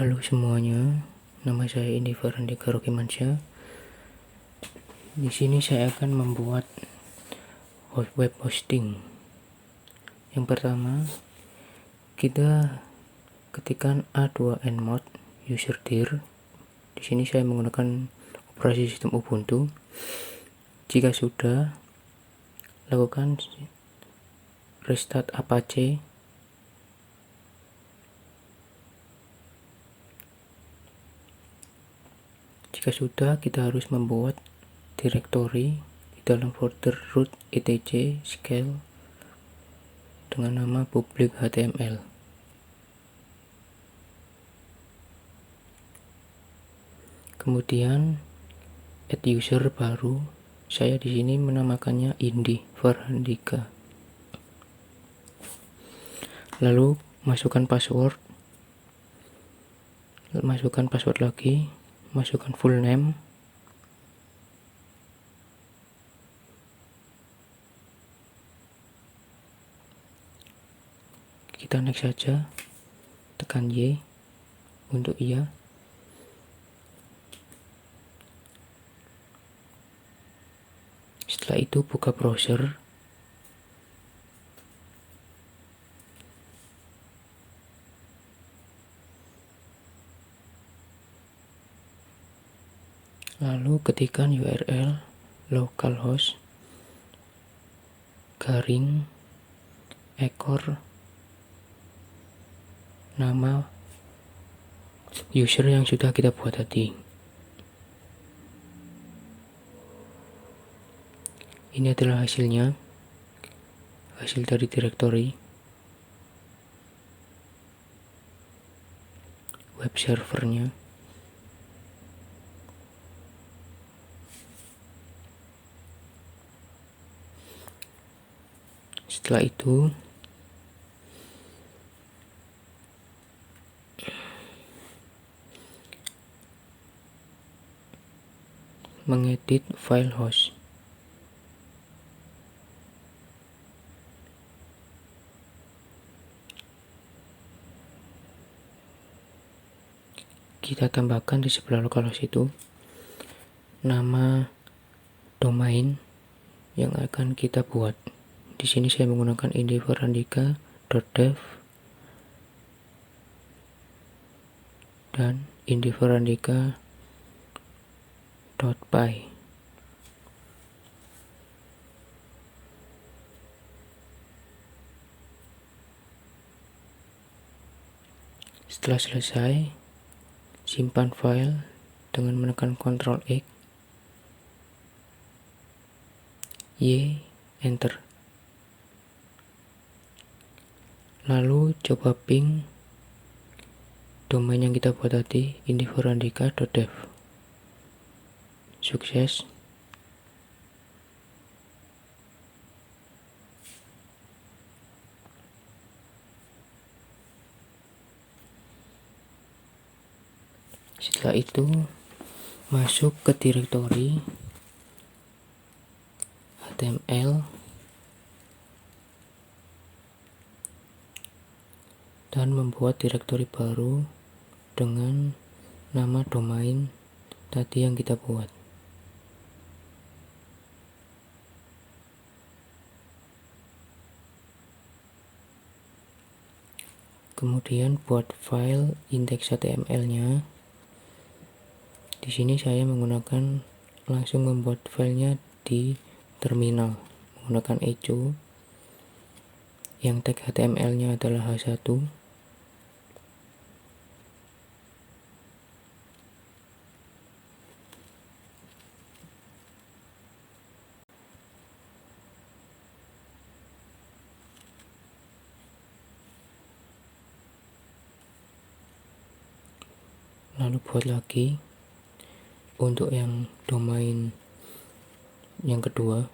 Halo semuanya, nama saya Indi Farandika Rokimansyah. Di sini saya akan membuat web hosting. Yang pertama, kita ketikkan a2nmod userdir. Di sini saya menggunakan operasi sistem Ubuntu. Jika sudah, lakukan restart Apache. Jika sudah, kita harus membuat direktori di dalam folder root etc scale dengan nama public html. Kemudian add user baru. Saya di sini menamakannya Indi Farandika. Lalu masukkan password lagi, masukkan full name, kita next saja, tekan Y untuk iya. Setelah itu buka browser. Lalu ketikkan URL localhost garing ekor nama user yang sudah kita buat tadi. Ini adalah hasil dari direktori web servernya. Setelah itu mengedit file host. Kita tambahkan di sebelah localhost itu nama domain yang akan kita buat. Di sini saya menggunakan indifarandika.dev dan indifarandika.py. Setelah selesai, simpan file dengan menekan Ctrl X, Y, enter. Lalu coba ping domain yang kita buat tadi, indifarandika.dev. Sukses. Setelah itu masuk ke direktori HTML dan membuat direktori baru dengan nama domain tadi yang kita buat. Kemudian buat file index HTML-nya. Di sini saya langsung membuat filenya di terminal menggunakan echo. Yang tag HTML-nya adalah H1. Lalu buat lagi untuk yang domain yang kedua.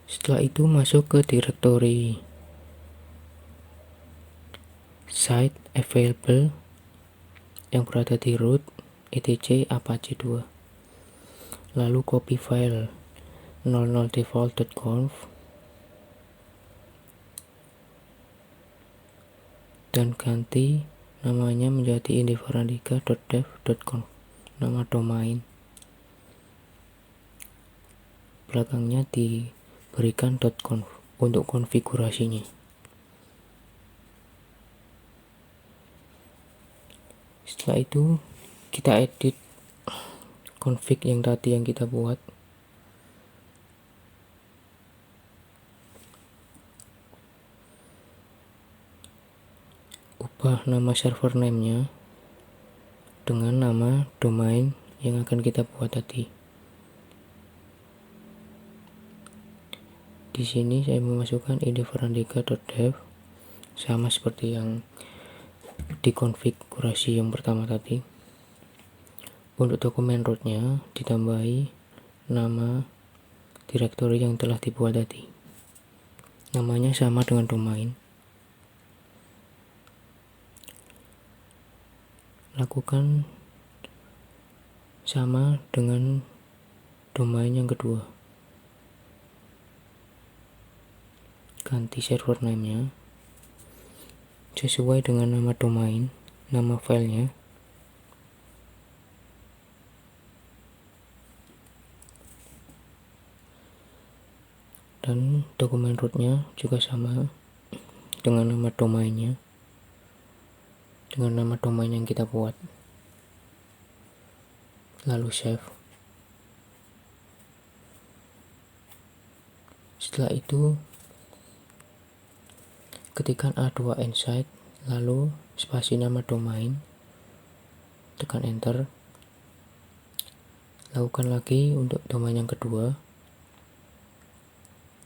Setelah itu masuk ke direktori site available yang berada di root etc apache 2. Lalu copy file 00default.conf dan ganti namanya menjadi indivarandika.dev.conf, nama domain. Belakangnya diberikan .conf untuk konfigurasinya. Setelah itu kita edit config yang tadi yang kita buat. Ubah nama server name-nya dengan nama domain yang akan kita buat tadi. Di sini saya memasukkan indivarandika.dev sama seperti yang di konfigurasi yang pertama tadi. Untuk dokumen rootnya ditambahi nama direktori yang telah dibuat tadi. Namanya sama dengan domain. Lakukan sama dengan domain yang kedua. Ganti server name-nya sesuai dengan nama domain, nama filenya. Dan dokumen rootnya juga sama dengan nama domainnya, dengan nama domain yang kita buat. Lalu save. Setelah itu ketikkan A2 inside, lalu spasi nama domain, tekan enter. Lakukan lagi untuk domain yang kedua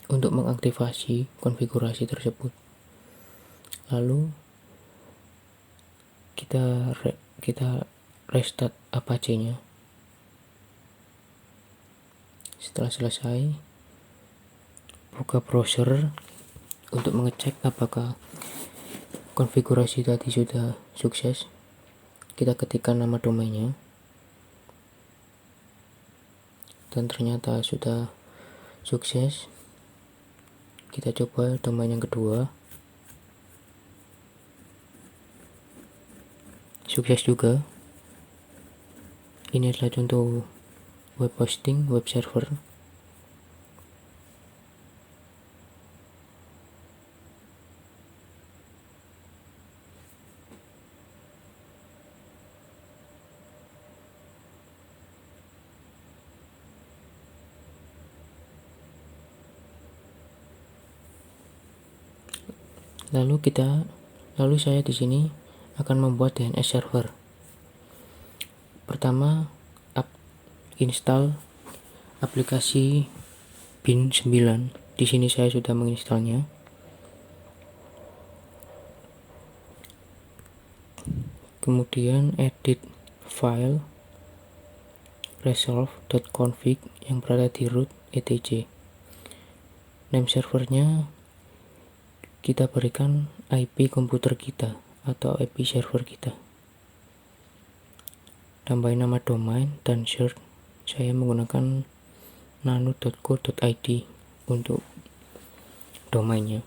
untuk mengaktifasi konfigurasi tersebut. Lalu kita restart apache-nya. Setelah selesai, buka browser untuk mengecek apakah konfigurasi tadi sudah sukses. Kita ketikkan nama domainnya dan ternyata sudah sukses. Kita coba domain yang kedua, sukses juga. Ini adalah contoh web hosting, web server. Lalu saya di sini akan membuat DNS server. Pertama, install aplikasi bin 9. Di sini saya sudah menginstalnya. Kemudian edit file resolve.config yang berada di root etc. Name servernya kita berikan IP komputer kita atau IP server kita. Tambahin nama domain dan search. Saya menggunakan nano.co.id untuk domainnya.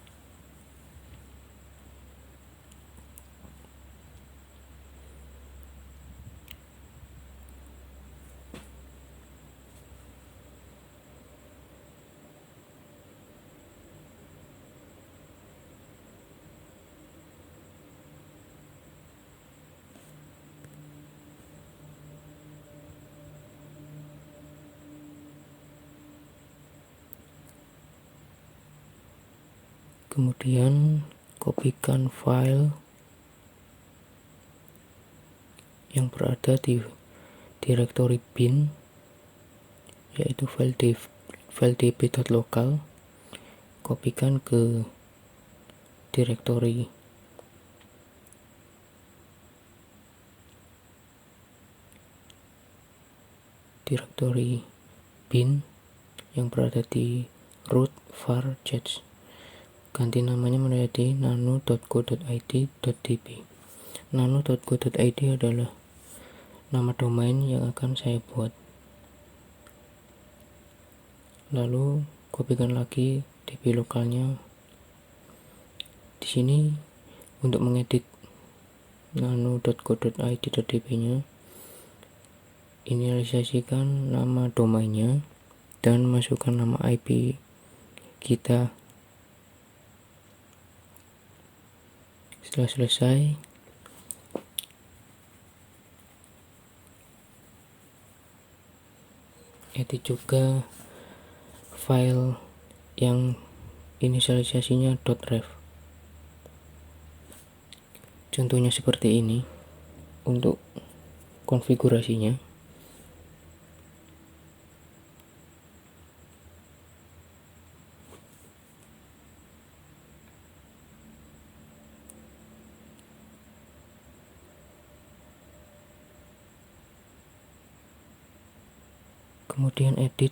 Kemudian kopikan file yang berada di direktori bin, yaitu file db.local, kopikan ke direktori bin yang berada di root var jet. Ganti namanya menjadi nano.co.id.db. Nano.co.id adalah nama domain yang akan saya buat. Lalu kopikan lagi DB lokalnya. Di sini untuk mengedit nano.co.id.db-nya, inisialisasikan nama domainnya dan masukkan nama IP kita. Setelah selesai, edit juga file yang inisialisasinya .ref. Contohnya seperti ini untuk konfigurasinya. Kemudian edit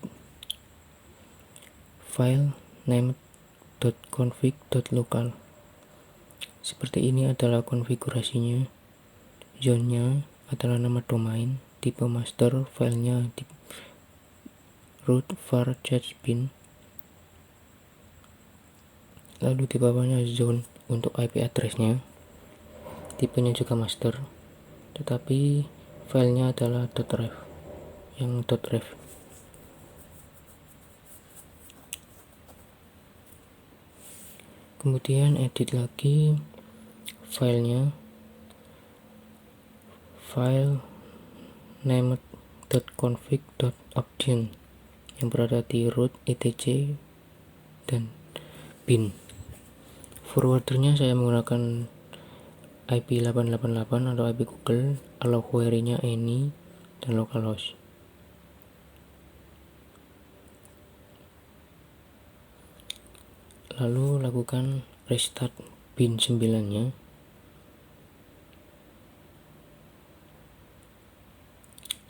file name.config.local. Seperti ini adalah konfigurasinya. Zone-nya adalah nama domain, tipe master, filenya di root var bin. Lalu di bawahnya zone untuk IP address-nya. Tipenya juga master, tetapi filenya adalah .ref. Kemudian edit lagi filenya, file name.config.option yang berada di root etc dan bin. Forwardernya saya menggunakan IP 888 atau IP Google, allow query-nya any dan localhost. Lalu lakukan restart bin 9-nya.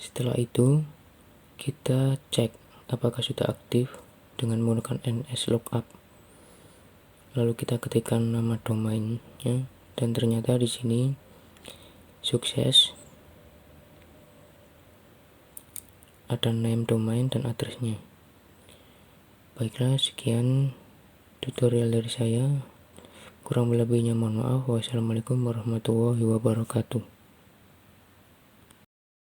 Setelah itu kita cek apakah sudah aktif dengan menggunakan nslookup. Lalu kita ketikkan nama domainnya dan ternyata di sini sukses. Ada name domain dan addressnya. Baiklah, sekian tutorial dari saya. Kurang lebihnya mohon maaf. Wassalamualaikum warahmatullahi wabarakatuh.